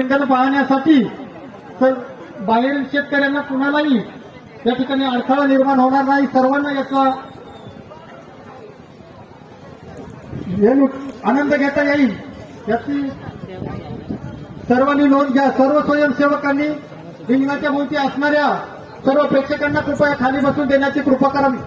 रिंगण पाहण्यासाठी तर बाहेरील शेतकऱ्यांना कुणालाही या ठिकाणी अडथळा निर्माण होणार नाही. सर्वांना याचा आनंद घेता येईल याची सर्वांनी नोंद घ्या. सर्व स्वयंसेवकांनी रिंगणाच्या भोवती असणाऱ्या सर्व प्रेक्षकांना कृपया खाली बसून देण्याची कृपा करावी.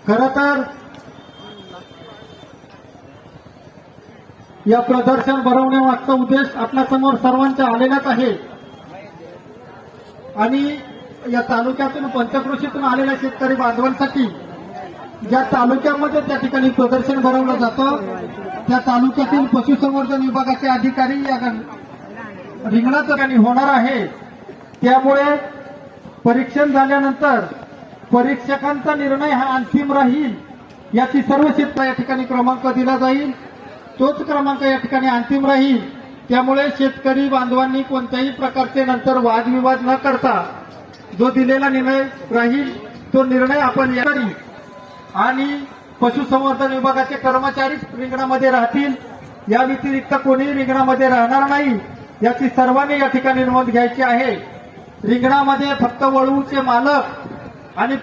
खरं तर या प्रदर्शन भरवण्यामागचा उद्देश आपल्यासमोर सर्वांच्या आलेलाच आहे आणि या तालुक्यातून पंचक्रोशीतून आलेल्या शेतकरी बांधवांसाठी ज्या तालुक्यामध्ये त्या ठिकाणी प्रदर्शन भरवलं जातं त्या तालुक्यातील पशुसंवर्धन विभागाचे अधिकारी या रिंगणात ठिकाणी होणार आहे. त्यामुळे परीक्षण झाल्यानंतर परीक्षकांचा निर्णय हा अंतिम राहील याची सर्व शेतकरी या ठिकाणी क्रमांक दिला जाईल. तोच क्रमांक या ठिकाणी अंतिम राहील. त्यामुळे शेतकरी बांधवांनी कोणत्याही प्रकारचे नंतर वादविवाद न करता जो दिलेला निर्णय राहील तो निर्णय आपण यारी आणि पशुसंवर्धन विभागाचे कर्मचारी रिंगणामध्ये राहतील. या व्यतिरिक्त कोणी रिंगणामध्ये राहणार नाही याची सर्वांनी या ठिकाणी नोंद घ्यायची आहे. रिंगणामध्ये फक्त वळूचे मालक आणि